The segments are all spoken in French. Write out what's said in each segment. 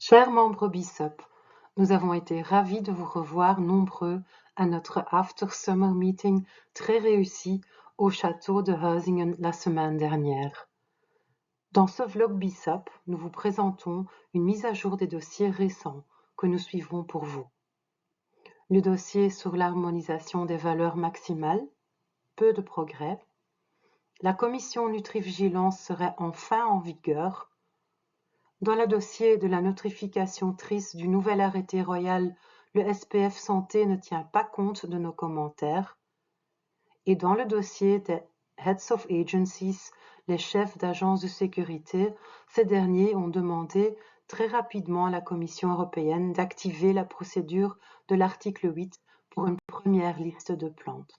Chers membres BISUP, nous avons été ravis de vous revoir nombreux à notre After Summer Meeting très réussi au château de Heusingen la semaine dernière. Dans ce vlog BISUP, nous vous présentons une mise à jour des dossiers récents que nous suivrons pour vous. Le dossier sur l'harmonisation des valeurs maximales, peu de progrès. La commission Nutrivigilance serait enfin en vigueur. Dans le dossier de la notification triste du nouvel arrêté royal, le SPF Santé ne tient pas compte de nos commentaires. Et dans le dossier des Heads of Agencies, les chefs d'agences de sécurité, ces derniers ont demandé très rapidement à la Commission européenne d'activer la procédure de l'article 8 pour une première liste de plantes.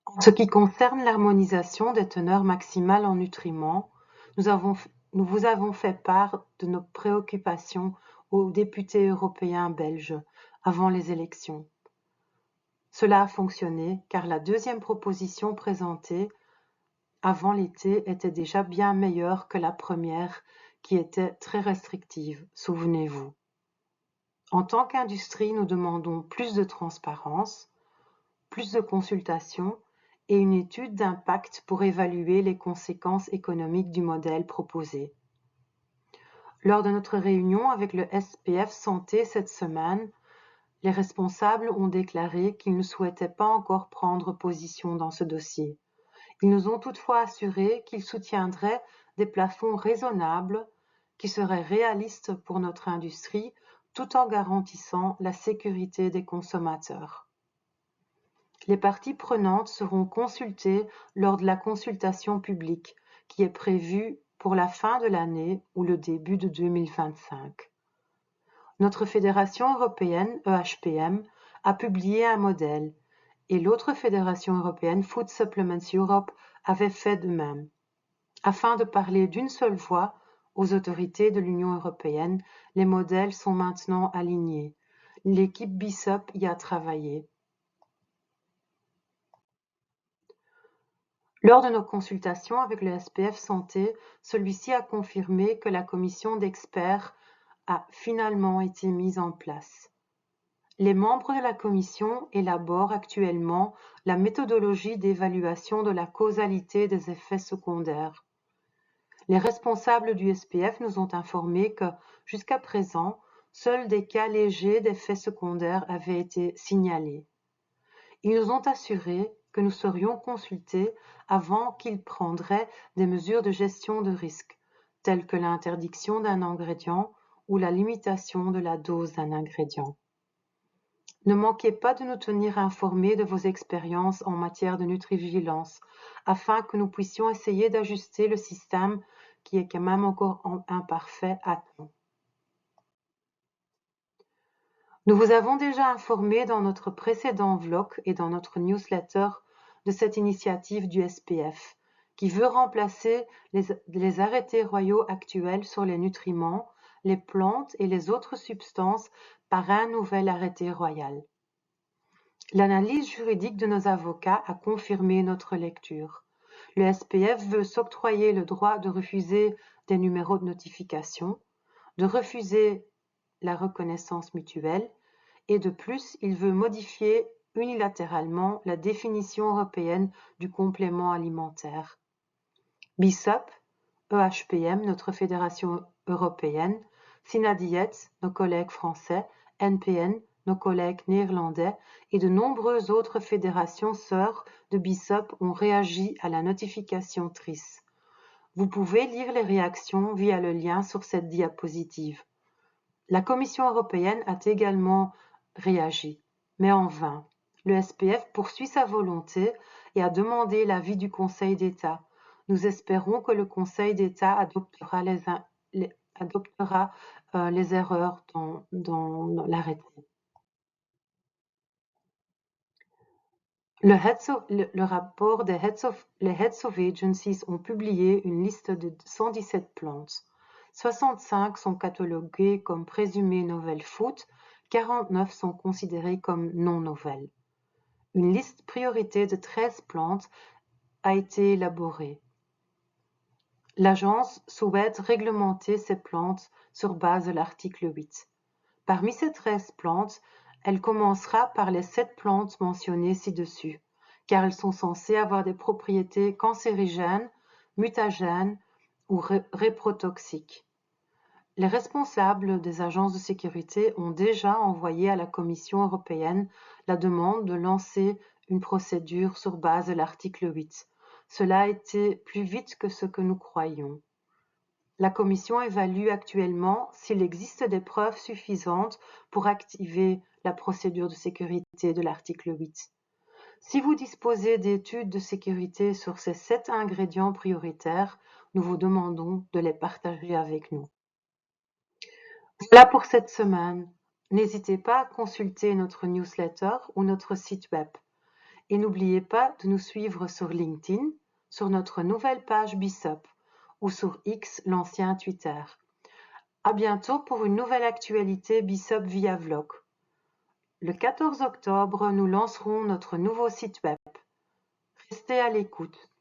En ce qui concerne l'harmonisation des teneurs maximales en nutriments, nous vous avons fait part de nos préoccupations aux députés européens belges avant les élections. Cela a fonctionné car la deuxième proposition présentée avant l'été était déjà bien meilleure que la première qui était très restrictive, souvenez-vous. En tant qu'industrie, nous demandons plus de transparence, plus de consultation et une étude d'impact pour évaluer les conséquences économiques du modèle proposé. Lors de notre réunion avec le SPF Santé cette semaine, les responsables ont déclaré qu'ils ne souhaitaient pas encore prendre position dans ce dossier. Ils nous ont toutefois assuré qu'ils soutiendraient des plafonds raisonnables qui seraient réalistes pour notre industrie tout en garantissant la sécurité des consommateurs. Les parties prenantes seront consultées lors de la consultation publique qui est prévue pour la fin de l'année ou le début de 2025. Notre fédération européenne, EHPM, a publié un modèle et l'autre fédération européenne, Food Supplements Europe, avait fait de même. Afin de parler d'une seule voix aux autorités de l'Union européenne, les modèles sont maintenant alignés. L'équipe BISUP y a travaillé. Lors de nos consultations avec le SPF Santé, celui-ci a confirmé que la commission d'experts a finalement été mise en place. Les membres de la commission élaborent actuellement la méthodologie d'évaluation de la causalité des effets secondaires. Les responsables du SPF nous ont informé que, jusqu'à présent, seuls des cas légers d'effets secondaires avaient été signalés. Ils nous ont assuré que nous serions consultés avant qu'ils prendraient des mesures de gestion de risque, telles que l'interdiction d'un ingrédient ou la limitation de la dose d'un ingrédient. Ne manquez pas de nous tenir informés de vos expériences en matière de nutrivigilance, afin que nous puissions essayer d'ajuster le système qui est quand même encore imparfait à temps. Nous vous avons déjà informé dans notre précédent vlog et dans notre newsletter de cette initiative du SPF, qui veut remplacer les arrêtés royaux actuels sur les nutriments, les plantes et les autres substances par un nouvel arrêté royal. L'analyse juridique de nos avocats a confirmé notre lecture. Le SPF veut s'octroyer le droit de refuser des numéros de notification, de refuser la reconnaissance mutuelle et de plus, il veut modifier unilatéralement la définition européenne du complément alimentaire. BISUP, EHPM, notre fédération européenne, Sinadiet, nos collègues français, NPN, nos collègues néerlandais et de nombreuses autres fédérations sœurs de BISUP ont réagi à la notification TRIS. Vous pouvez lire les réactions via le lien sur cette diapositive. La Commission européenne a également réagi, mais en vain. Le SPF poursuit sa volonté et a demandé l'avis du Conseil d'État. Nous espérons que le Conseil d'État adoptera les erreurs dans l'arrêté. Le rapport des les Heads of Agencies ont publié une liste de 117 plantes. 65 sont cataloguées comme présumées novel food, 49 sont considérées comme non nouvelles. Une liste priorité de 13 plantes a été élaborée. L'agence souhaite réglementer ces plantes sur base de l'article 8. Parmi ces 13 plantes, elle commencera par les 7 plantes mentionnées ci-dessus, car elles sont censées avoir des propriétés cancérigènes, mutagènes ou réprotoxiques. Les responsables des agences de sécurité ont déjà envoyé à la Commission européenne la demande de lancer une procédure sur base de l'article 8. Cela a été plus vite que ce que nous croyions. La Commission évalue actuellement s'il existe des preuves suffisantes pour activer la procédure de sécurité de l'article 8. Si vous disposez d'études de sécurité sur ces 7 ingrédients prioritaires, nous vous demandons de les partager avec nous. Voilà pour cette semaine. N'hésitez pas à consulter notre newsletter ou notre site web. Et n'oubliez pas de nous suivre sur LinkedIn, sur notre nouvelle page BISOP ou sur X, l'ancien Twitter. À bientôt pour une nouvelle actualité BISOP via vlog. Le 14 octobre, nous lancerons notre nouveau site web. Restez à l'écoute.